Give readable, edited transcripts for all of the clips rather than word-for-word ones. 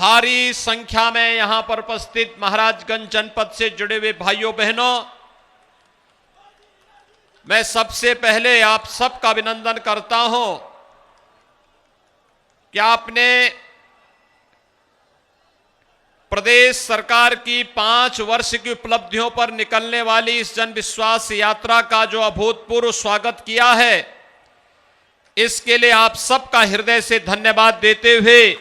भारी संख्या में यहां पर उपस्थित महाराजगंज जनपद से जुड़े हुए भाइयों बहनों, मैं सबसे पहले आप सबका अभिनंदन करता हूं कि आपने प्रदेश सरकार की 5 वर्ष की उपलब्धियों पर निकलने वाली इस जन विश्वास यात्रा का जो अभूतपूर्व स्वागत किया है, इसके लिए आप सबका हृदय से धन्यवाद देते हुए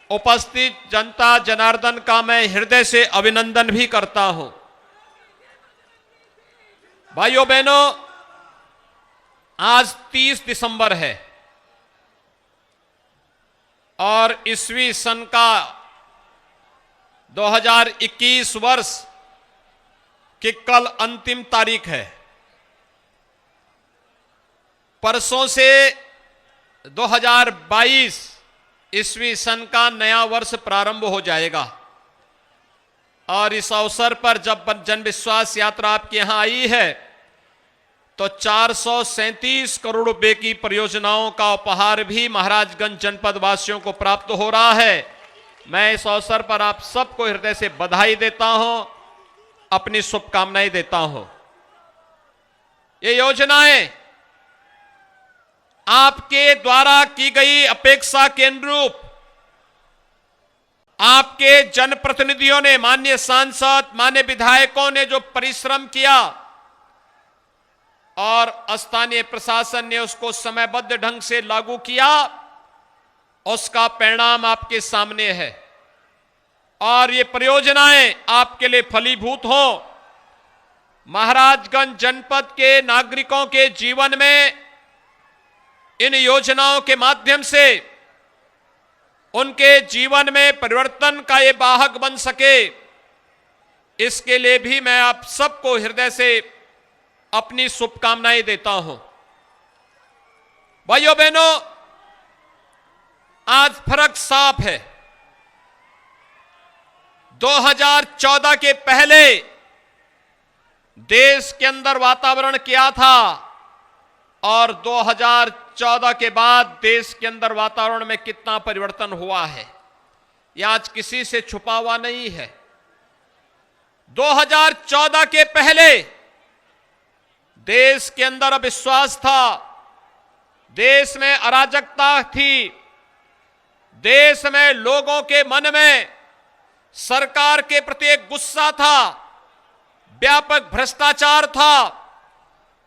उपस्थित जनता जनार्दन का मैं हृदय से अभिनंदन भी करता हूं। भाइयों बहनों, आज 30 दिसंबर है और ईस्वी सन का 2021 वर्ष की कल अंतिम तारीख है। परसों से 2022 ईस्वी सन का नया वर्ष प्रारंभ हो जाएगा और इस अवसर पर जब जन विश्वास यात्रा आपके यहां आई है तो 437 करोड़ रुपए की परियोजनाओं का उपहार भी महाराजगंज जनपद वासियों को प्राप्त हो रहा है। मैं इस अवसर पर आप सबको हृदय से बधाई देता हूं, अपनी शुभकामनाएं देता हूं। ये योजनाएं आपके द्वारा की गई अपेक्षा के अनुरूप आपके जनप्रतिनिधियों ने, माननीय सांसद, माननीय विधायकों ने जो परिश्रम किया और स्थानीय प्रशासन ने उसको समयबद्ध ढंग से लागू किया, उसका परिणाम आपके सामने है और ये परियोजनाएं आपके लिए फलीभूत हो, महाराजगंज जनपद के नागरिकों के जीवन में इन योजनाओं के माध्यम से उनके जीवन में परिवर्तन का ये वाहक बन सके, इसके लिए भी मैं आप सबको हृदय से अपनी शुभकामनाएं देता हूं। भाइयों बहनों, आज फर्क साफ है। 2014 के पहले देश के अंदर वातावरण क्या था और 2014 के बाद देश के अंदर वातावरण में कितना परिवर्तन हुआ है, यह आज किसी से छुपा हुआ नहीं है। 2014 के पहले देश के अंदर अविश्वास था, देश में अराजकता थी, देश में लोगों के मन में सरकार के प्रति एक गुस्सा था, व्यापक भ्रष्टाचार था,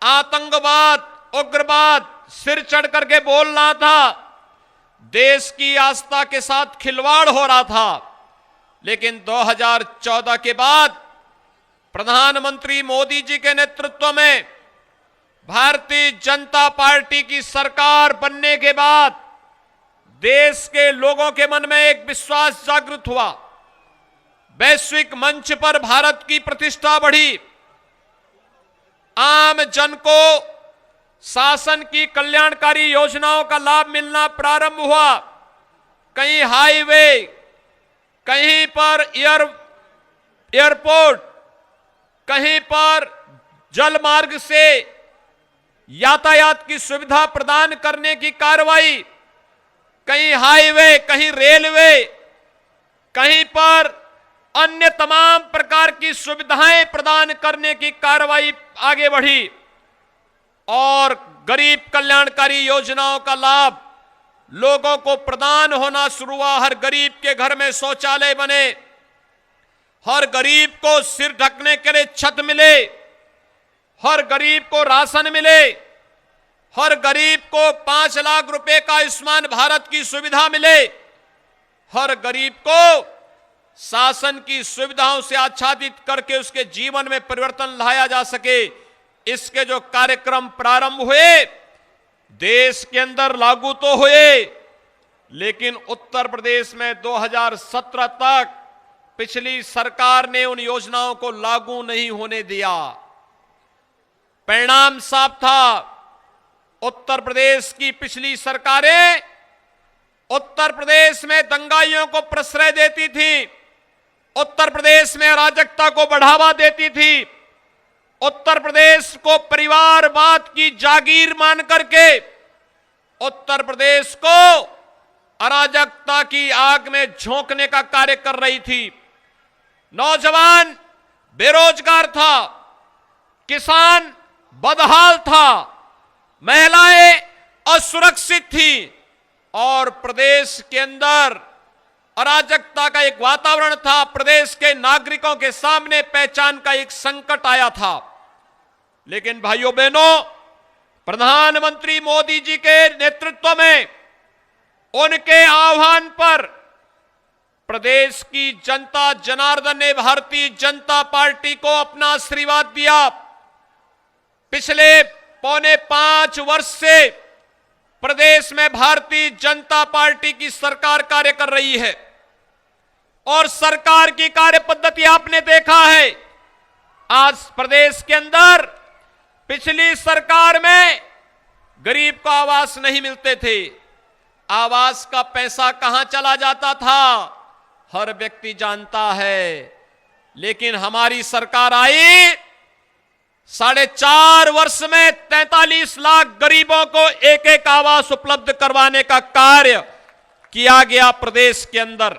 आतंकवाद, उग्रवाद सिर चढ़ करके बोल रहा था, देश की आस्था के साथ खिलवाड़ हो रहा था। लेकिन 2014 के बाद प्रधानमंत्री मोदी जी के नेतृत्व में भारतीय जनता पार्टी की सरकार बनने के बाद देश के लोगों के मन में एक विश्वास जागृत हुआ, वैश्विक मंच पर भारत की प्रतिष्ठा बढ़ी, आम जन को शासन की कल्याणकारी योजनाओं का लाभ मिलना प्रारंभ हुआ। कहीं हाईवे, कहीं पर एयरपोर्ट, कहीं पर जल मार्ग से यातायात की सुविधा प्रदान करने की कार्रवाई, कहीं हाईवे, कहीं रेलवे, कहीं पर अन्य तमाम प्रकार की सुविधाएं प्रदान करने की कार्रवाई आगे बढ़ी और गरीब कल्याणकारी योजनाओं का लाभ लोगों को प्रदान होना शुरू हुआ। हर गरीब के घर में शौचालय बने, हर गरीब को सिर ढकने के लिए छत मिले, हर गरीब को राशन मिले, हर गरीब को 5 लाख रुपए का आयुष्मान भारत की सुविधा मिले, हर गरीब को शासन की सुविधाओं से आच्छादित करके उसके जीवन में परिवर्तन लाया जा सके, इसके जो कार्यक्रम प्रारंभ हुए देश के अंदर लागू तो हुए, लेकिन उत्तर प्रदेश में 2017 तक पिछली सरकार ने उन योजनाओं को लागू नहीं होने दिया। परिणाम साफ था, उत्तर प्रदेश की पिछली सरकारें उत्तर प्रदेश में दंगाइयों को प्रश्रय देती थी, उत्तर प्रदेश में अराजकता को बढ़ावा देती थी, उत्तर प्रदेश को परिवारवाद की जागीर मान करके उत्तर प्रदेश को अराजकता की आग में झोंकने का कार्य कर रही थी। नौजवान बेरोजगार था, किसान बदहाल था, महिलाएं असुरक्षित थी और प्रदेश के अंदर अराजकता का एक वातावरण था। प्रदेश के नागरिकों के सामने पहचान का एक संकट आया था। लेकिन भाइयों बहनों, प्रधानमंत्री मोदी जी के नेतृत्व में, उनके आह्वान पर प्रदेश की जनता जनार्दन ने भारतीय जनता पार्टी को अपना आशीर्वाद दिया। पिछले पौने 5 वर्ष से प्रदेश में भारतीय जनता पार्टी की सरकार कार्य कर रही है और सरकार की कार्य पद्धति आपने देखा है। आज प्रदेश के अंदर पिछली सरकार में गरीब को आवास नहीं मिलते थे। आवास का पैसा कहां चला जाता था हर व्यक्ति जानता है। लेकिन हमारी सरकार आई, 4.5 वर्ष में 43 लाख गरीबों को एक एक आवास उपलब्ध करवाने का कार्य किया गया। प्रदेश के अंदर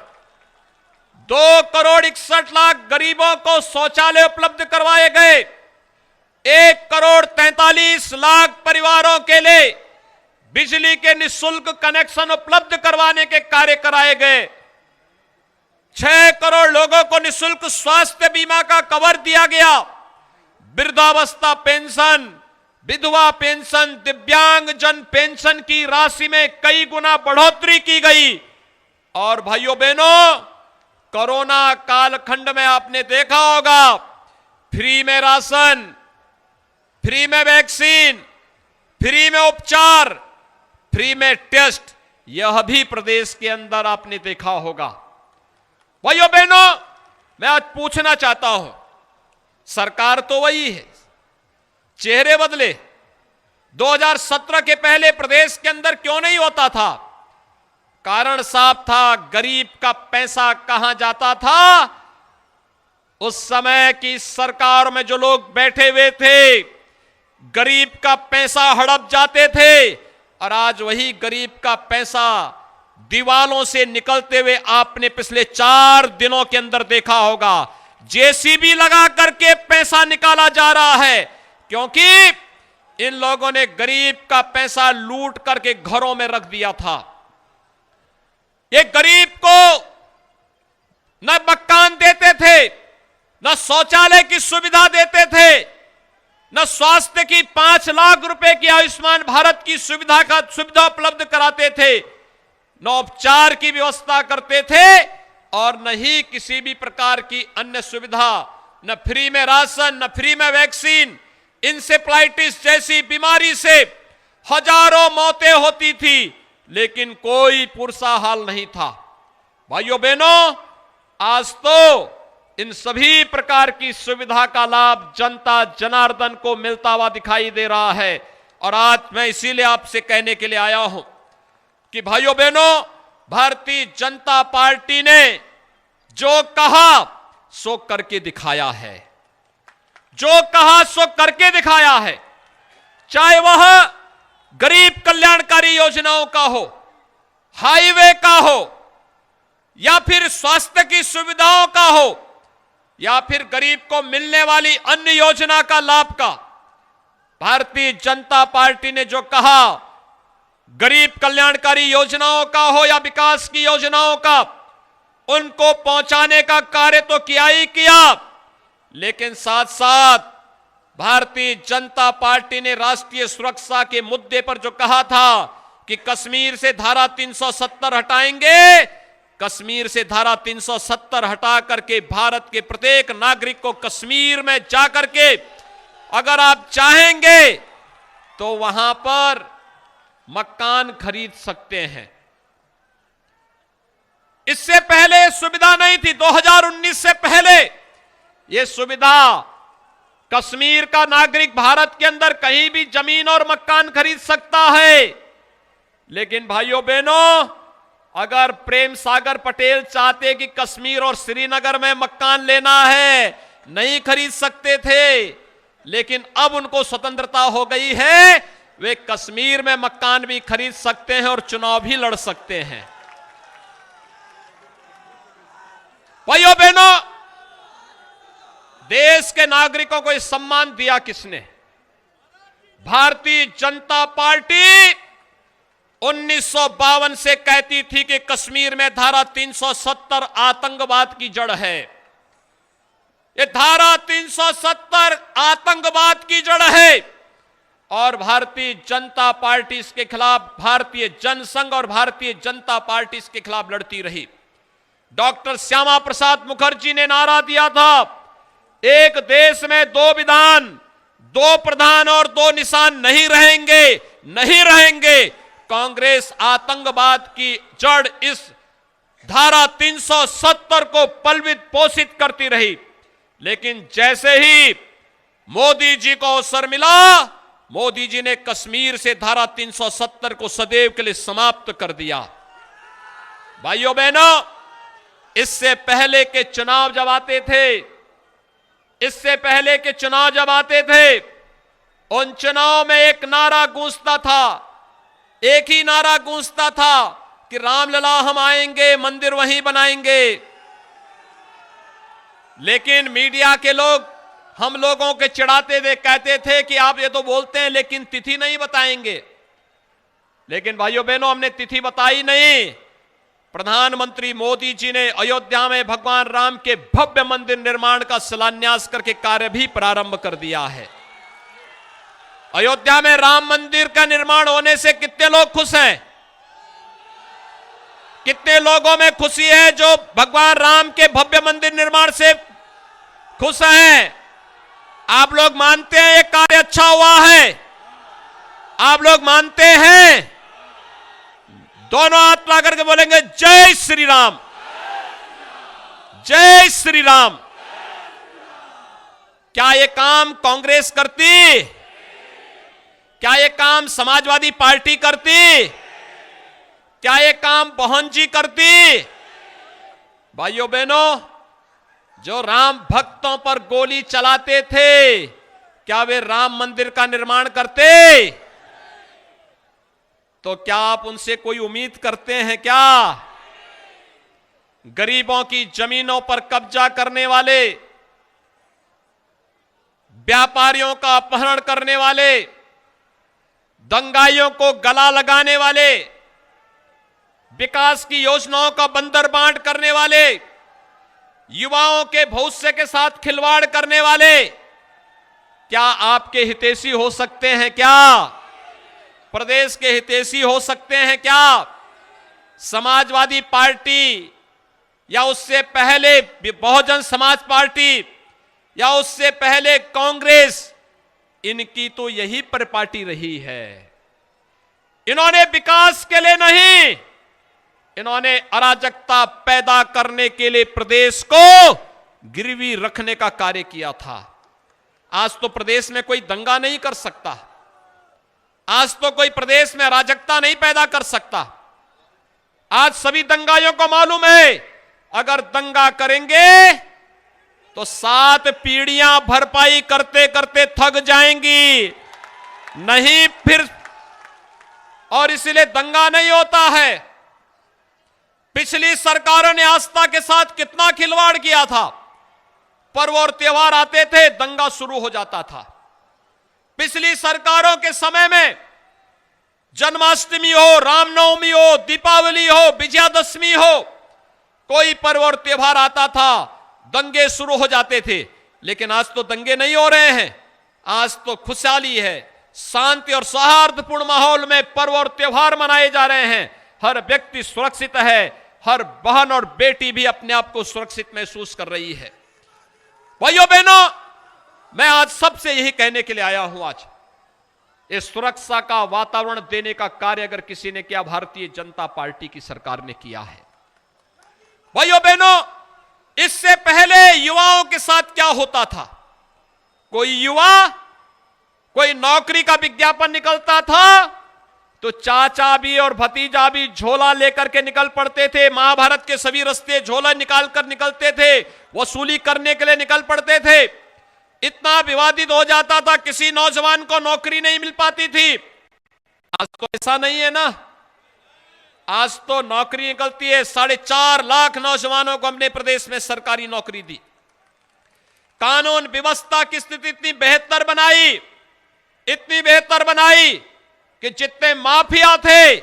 2 करोड़ 61 लाख गरीबों को शौचालय उपलब्ध करवाए गए। 1 करोड़ 43 लाख परिवारों के लिए बिजली के निःशुल्क कनेक्शन उपलब्ध करवाने के कार्य कराए गए। 6 करोड़ लोगों को निःशुल्क स्वास्थ्य बीमा का कवर दिया गया। वृद्धावस्था पेंशन, विधवा पेंशन, दिव्यांग जन पेंशन की राशि में कई गुना बढ़ोतरी की गई। और भाइयों बहनों, कोरोना कालखंड में आपने देखा होगा, फ्री में राशन, फ्री में वैक्सीन, फ्री में उपचार, फ्री में टेस्ट, यह भी प्रदेश के अंदर आपने देखा होगा। भाइयों बहनों, मैं आज पूछना चाहता हूं, सरकार तो वही है, चेहरे बदले। 2017 के पहले प्रदेश के अंदर क्यों नहीं होता था? कारण साफ था, गरीब का पैसा कहां जाता था? उस समय की सरकार में जो लोग बैठे हुए थे, गरीब का पैसा हड़प जाते थे और आज वही गरीब का पैसा दीवालों से निकलते हुए आपने पिछले 4 दिनों के अंदर देखा होगा। जेसीबी लगा करके पैसा निकाला जा रहा है, क्योंकि इन लोगों ने गरीब का पैसा लूट करके घरों में रख दिया था। ये गरीब को न मकान देते थे, न शौचालय की सुविधा देते थे, न स्वास्थ्य की 5 लाख रुपए की आयुष्मान भारत की सुविधा उपलब्ध कराते थे, न उपचार की व्यवस्था करते थे और न ही किसी भी प्रकार की अन्य सुविधा, न फ्री में राशन, न फ्री में वैक्सीन। इंसेफ्लाइटिस जैसी बीमारी से हजारों मौतें होती थी, लेकिन कोई पुरसा हाल नहीं था। भाइयों बहनों, आज तो इन सभी प्रकार की सुविधा का लाभ जनता जनार्दन को मिलता हुआ दिखाई दे रहा है। और आज मैं इसीलिए आपसे कहने के लिए आया हूं कि भाइयों बहनों, भारतीय जनता पार्टी ने जो कहा सो करके दिखाया है। जो कहा सो करके दिखाया है, चाहे वह गरीब कल्याणकारी योजनाओं का हो, हाईवे का हो, या फिर स्वास्थ्य की सुविधाओं का हो, या फिर गरीब को मिलने वाली अन्य योजना का लाभ का। भारतीय जनता पार्टी ने जो कहा, गरीब कल्याणकारी योजनाओं का हो या विकास की योजनाओं का, उनको पहुंचाने का कार्य तो किया ही किया, लेकिन साथ साथ भारतीय जनता पार्टी ने राष्ट्रीय सुरक्षा के मुद्दे पर जो कहा था कि कश्मीर से धारा 370 हटाएंगे, कश्मीर से धारा 370 हटा करके भारत के प्रत्येक नागरिक को कश्मीर में जाकर के अगर आप चाहेंगे तो वहां पर मकान खरीद सकते हैं। इससे पहले सुविधा नहीं थी। 2019 से पहले यह सुविधा, कश्मीर का नागरिक भारत के अंदर कहीं भी जमीन और मकान खरीद सकता है। लेकिन भाइयों बहनों, अगर प्रेम सागर पटेल चाहते कि कश्मीर और श्रीनगर में मकान लेना है, नहीं खरीद सकते थे, लेकिन अब उनको स्वतंत्रता हो गई है, वे कश्मीर में मकान भी खरीद सकते हैं और चुनाव भी लड़ सकते हैं। भाइयों बहनों, देश के नागरिकों को इस सम्मान दिया किसने? भारतीय जनता पार्टी 1952 से कहती थी कि कश्मीर में धारा 370 आतंकवाद की जड़ है। ये धारा 370 आतंकवाद की जड़ है और भारतीय जनता पार्टी इसके खिलाफ, भारतीय जनसंघ और भारतीय जनता पार्टी इसके खिलाफ लड़ती रही। डॉक्टर श्यामा प्रसाद मुखर्जी ने नारा दिया था, एक देश में दो विधान, दो प्रधान और दो निशान नहीं रहेंगे, नहीं रहेंगे। कांग्रेस आतंकवाद की जड़ इस धारा 370 को पलवित पोषित करती रही, लेकिन जैसे ही मोदी जी को अवसर मिला, मोदी जी ने कश्मीर से धारा 370 को सदैव के लिए समाप्त कर दिया। भाइयों बहनों, इससे पहले के चुनाव जब आते थे, इससे पहले के चुनाव जब आते थे, उन चुनाव में एक नारा गूंजता था, एक ही नारा गूंजता था कि रामलला हम आएंगे, मंदिर वहीं बनाएंगे। लेकिन मीडिया के लोग हम लोगों के चिढ़ाते थे, कहते थे कि आप ये तो बोलते हैं लेकिन तिथि नहीं बताएंगे। लेकिन भाइयों बहनों, हमने तिथि बताई नहीं। प्रधानमंत्री मोदी जी ने अयोध्या में भगवान राम के भव्य मंदिर निर्माण का शिलान्यास करके कार्य भी प्रारंभ कर दिया है। अयोध्या में राम मंदिर का निर्माण होने से कितने लोग खुश हैं? कितने लोगों में खुशी है जो भगवान राम के भव्य मंदिर निर्माण से खुश हैं? आप लोग मानते हैं ये कार्य अच्छा हुआ है? आप लोग मानते हैं? दोनों हाथ ला करके बोलेंगे जय श्री राम, जय श्री राम। क्या ये काम कांग्रेस करती? क्या ये काम समाजवादी पार्टी करती? क्या ये काम बहन जी करती? भाइयों बहनों, जो राम भक्तों पर गोली चलाते थे, क्या वे राम मंदिर का निर्माण करते? तो क्या आप उनसे कोई उम्मीद करते हैं क्या? गरीबों की जमीनों पर कब्जा करने वाले, व्यापारियों का अपहरण करने वाले, दंगाइयों को गला लगाने वाले, विकास की योजनाओं का बंदर बांट करने वाले, युवाओं के भविष्य के साथ खिलवाड़ करने वाले, क्या आपके हितैषी हो सकते हैं क्या? प्रदेश के हितैषी हो सकते हैं क्या? समाजवादी पार्टी या उससे पहले बहुजन समाज पार्टी या उससे पहले कांग्रेस, इनकी तो यही परिपाटी रही है। इन्होंने विकास के लिए नहीं, इन्होंने अराजकता पैदा करने के लिए प्रदेश को गिरवी रखने का कार्य किया था। आज तो प्रदेश में कोई दंगा नहीं कर सकता, आज तो कोई प्रदेश में अराजकता नहीं पैदा कर सकता। आज सभी दंगाइयों को मालूम है, अगर दंगा करेंगे तो 7 पीढ़ियां भरपाई करते करते थक जाएंगी, नहीं फिर, और इसलिए दंगा नहीं होता है। पिछली सरकारों ने आस्था के साथ कितना खिलवाड़ किया था। पर्व और त्योहार आते थे, दंगा शुरू हो जाता था। पिछली सरकारों के समय में जन्माष्टमी हो, रामनवमी हो, दीपावली हो, विजयादशमी हो, कोई पर्व और त्योहार आता था, दंगे शुरू हो जाते थे। लेकिन आज तो दंगे नहीं हो रहे हैं, आज तो खुशहाली है, शांति और सौहार्दपूर्ण माहौल में पर्व और त्योहार मनाए जा रहे हैं। हर व्यक्ति सुरक्षित है, हर बहन और बेटी भी अपने आप को सुरक्षित महसूस कर रही है। भाइयों बहनों, मैं आज सबसे यही कहने के लिए आया हूं, आज इस सुरक्षा का वातावरण देने का कार्य अगर किसी ने किया, भारतीय जनता पार्टी की सरकार ने किया है। भाइयों बहनों, इससे पहले युवाओं के साथ क्या होता था? कोई युवा, कोई नौकरी का विज्ञापन निकलता था तो चाचा भी और भतीजा भी झोला लेकर के निकल पड़ते थे। महाभारत के सभी रास्ते झोला निकाल कर निकलते थे, वसूली करने के लिए निकल पड़ते थे। इतना विवादित हो जाता था, किसी नौजवान को नौकरी नहीं मिल पाती थी। आज तो ऐसा नहीं है ना, आज तो नौकरी निकलती है, 4.5 लाख नौजवानों को हमने प्रदेश में सरकारी नौकरी दी। कानून व्यवस्था की स्थिति इतनी बेहतर बनाई कि जितने माफिया थे,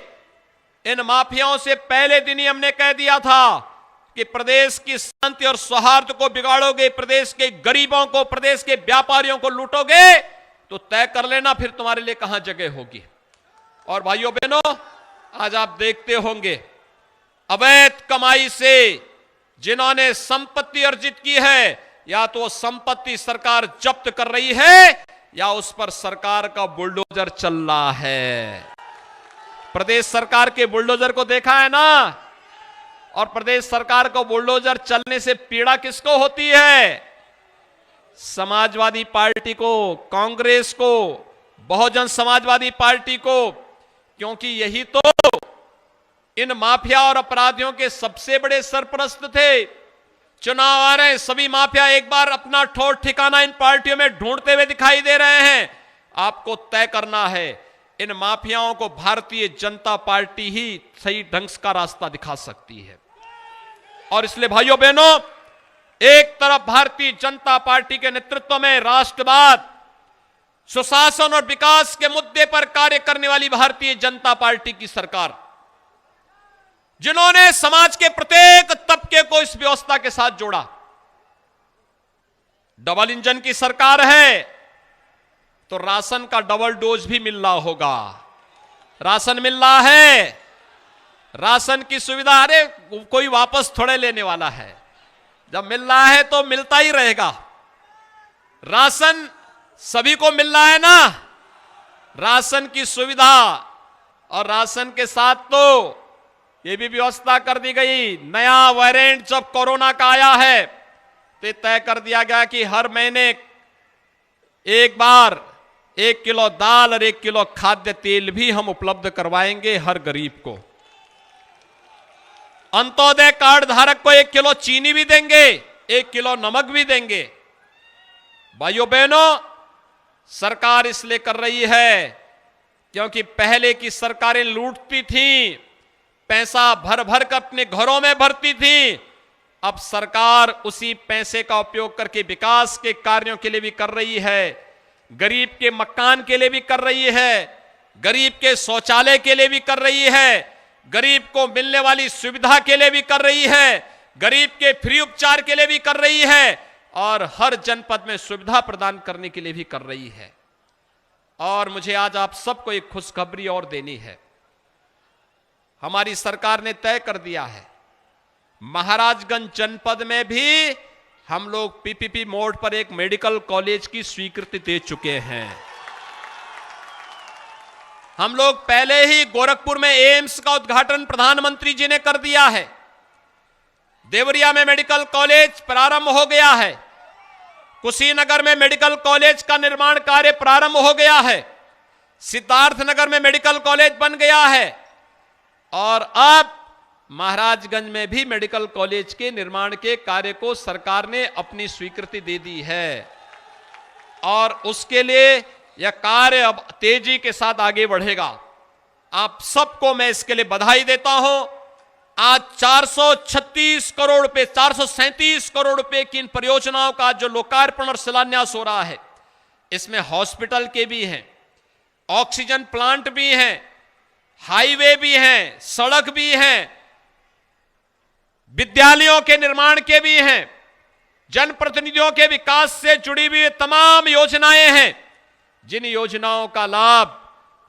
इन माफियाओं से पहले दिन ही हमने कह दिया था कि प्रदेश की शांति और सौहार्द को बिगाड़ोगे, प्रदेश के गरीबों को, प्रदेश के व्यापारियों को लूटोगे, तो तय कर लेना फिर तुम्हारे लिए कहां जगह होगी। और भाइयों बहनों, आज आप देखते होंगे अवैध कमाई से जिन्होंने संपत्ति अर्जित की है, या तो संपत्ति सरकार जब्त कर रही है या उस पर सरकार का बुलडोजर चल रहा है। प्रदेश सरकार के बुलडोजर को देखा है ना, और प्रदेश सरकार को बुलडोजर चलने से पीड़ा किसको होती है? समाजवादी पार्टी को, कांग्रेस को, बहुजन समाजवादी पार्टी को, क्योंकि यही तो इन माफिया और अपराधियों के सबसे बड़े सरपरस्त थे। चुनाव आ रहे हैं, सभी माफिया एक बार अपना ठोर ठिकाना इन पार्टियों में ढूंढते हुए दिखाई दे रहे हैं। आपको तय करना है, इन माफियाओं को भारतीय जनता पार्टी ही सही ढंग का रास्ता दिखा सकती है। और इसलिए भाइयों बहनों, एक तरफ भारतीय जनता पार्टी के नेतृत्व में राष्ट्रवाद, सुशासन और विकास के मुद्दे पर कार्य करने वाली भारतीय जनता पार्टी की सरकार, जिन्होंने समाज के प्रत्येक तबके को इस व्यवस्था के साथ जोड़ा। डबल इंजन की सरकार है तो राशन का डबल डोज भी मिल रहा होगा। राशन मिल रहा है, राशन की सुविधा, अरे कोई वापस थोड़े लेने वाला है, जब मिल रहा है तो मिलता ही रहेगा। राशन सभी को मिल रहा है ना, राशन की सुविधा, और राशन के साथ तो ये भी व्यवस्था कर दी गई, नया वेरिएंट जब कोरोना का आया है तो तय कर दिया गया कि हर महीने एक बार 1 किलो दाल और 1 किलो खाद्य तेल भी हम उपलब्ध करवाएंगे हर गरीब को। अंत्योदय कार्ड धारक को 1 किलो चीनी भी देंगे, 1 किलो नमक भी देंगे। भाइयों बहनों, सरकार इसलिए कर रही है क्योंकि पहले की सरकारें लूटती थीं, पैसा भर भर कर अपने घरों में भरती थी। अब सरकार उसी पैसे का उपयोग करके विकास के कार्यों के लिए भी कर रही है, गरीब के मकान के लिए भी कर रही है, गरीब के शौचालय के लिए भी कर रही है, गरीब को मिलने वाली सुविधा के लिए भी कर रही है, गरीब के फ्री उपचार के लिए भी कर रही है, और हर जनपद में सुविधा प्रदान करने के लिए भी कर रही है। और मुझे आज आप सबको एक खुशखबरी और देनी है। हमारी सरकार ने तय कर दिया है, महाराजगंज जनपद में भी हम लोग पीपीपी मोड पर एक मेडिकल कॉलेज की स्वीकृति दे चुके हैं। हम लोग पहले ही गोरखपुर में एम्स का उद्घाटन प्रधानमंत्री जी ने कर दिया है। देवरिया में मेडिकल कॉलेज प्रारंभ हो गया है। कुशीनगर में मेडिकल कॉलेज का निर्माण कार्य प्रारंभ हो गया है। सिद्धार्थनगर में मेडिकल कॉलेज बन गया है, और अब महाराजगंज में भी मेडिकल कॉलेज के निर्माण के कार्य को सरकार ने अपनी स्वीकृति दे दी है। और उसके लिए यह कार्य अब तेजी के साथ आगे बढ़ेगा। आप सबको मैं इसके लिए बधाई देता हूं। आज 436 करोड़ रुपए, 437 करोड़ रुपए की इन परियोजनाओं का जो लोकार्पण और शिलान्यास हो रहा है, इसमें हॉस्पिटल के भी हैं, ऑक्सीजन प्लांट भी हैं, हाईवे भी हैं, सड़क भी हैं, विद्यालयों के निर्माण के भी हैं, जनप्रतिनिधियों के विकास से जुड़ी हुई तमाम योजनाएं हैं, जिन योजनाओं का लाभ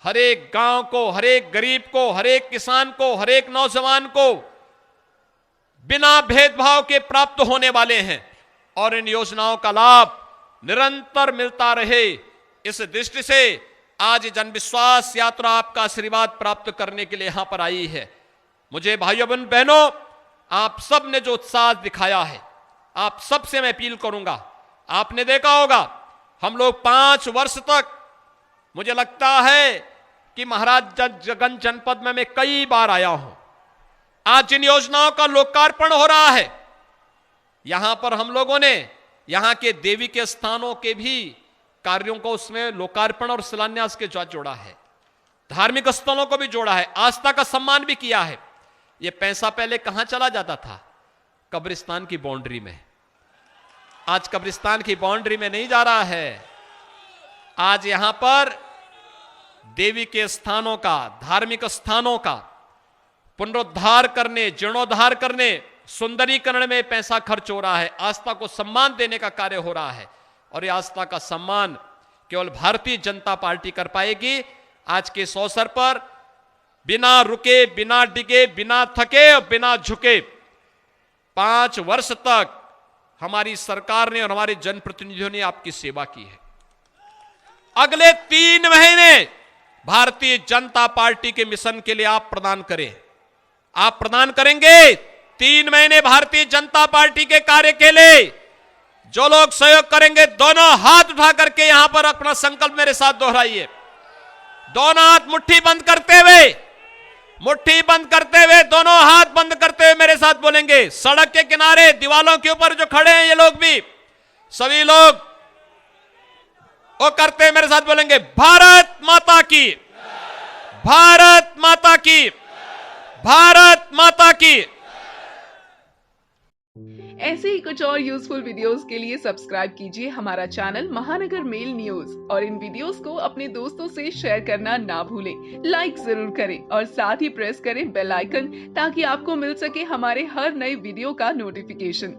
हर एक गांव को, हर एक गरीब को, हर एक किसान को, हर एक नौजवान को बिना भेदभाव के प्राप्त होने वाले हैं, और इन योजनाओं का लाभ निरंतर मिलता रहे, इस दृष्टि से आज जनविश्वास यात्रा आपका आशीर्वाद प्राप्त करने के लिए यहां पर आई है। मुझे भाइयों बहनों, आप सब ने जो उत्साह दिखाया है, आप सब से मैं अपील करूंगा। आपने देखा होगा हम लोग 5 वर्ष तक, मुझे लगता है कि महाराजगंज जनपद में मैं कई बार आया हूं। आज जिन योजनाओं का लोकार्पण हो रहा है, यहां पर हम लोगों ने यहां के देवी के स्थानों के भी कार्यों को उसमें लोकार्पण और शिलान्यास के साथ जोड़ा है। धार्मिक स्थलों को भी जोड़ा है, आस्था का सम्मान भी किया है। यह पैसा पहले कहां चला जाता था? कब्रिस्तान की बाउंड्री में। आज कब्रिस्तान की बाउंड्री में नहीं जा रहा है, आज यहां पर देवी के स्थानों का, धार्मिक स्थानों का पुनरुद्धार करने, जीर्णोद्धार करने, सुंदरीकरण में पैसा खर्च हो रहा है। आस्था को सम्मान देने का कार्य हो रहा है और यह आस्था का सम्मान केवल भारतीय जनता पार्टी कर पाएगी। आज के इस अवसर पर बिना रुके, बिना डिगे, बिना थके और बिना झुके 5 वर्ष तक हमारी सरकार ने और हमारे जनप्रतिनिधियों ने आपकी सेवा की है। अगले 3 महीने भारतीय जनता पार्टी के मिशन के लिए आप प्रदान करें। आप प्रदान करेंगे 3 महीने भारतीय जनता पार्टी के कार्य के लिए। जो लोग सहयोग करेंगे दोनों हाथ उठा करके यहां पर अपना संकल्प मेरे साथ दोहराइए। दोनों हाथ मुट्ठी बंद करते हुए, मुट्ठी बंद करते हुए, दोनों हाथ बंद करते हुए मेरे साथ बोलेंगे। सड़क के किनारे, दीवालों के ऊपर जो खड़े हैं ये लोग भी, सभी लोग वो करते हैं, मेरे साथ बोलेंगे भारत माता की, भारत माता की, भारत माता की। ऐसे ही कुछ और यूजफुल वीडियोस के लिए सब्सक्राइब कीजिए हमारा चैनल महानगर मेल न्यूज और इन वीडियोस को अपने दोस्तों से शेयर करना ना भूलें। लाइक जरूर करें और साथ ही प्रेस करें बेल आइकन ताकि आपको मिल सके हमारे हर नए वीडियो का नोटिफिकेशन।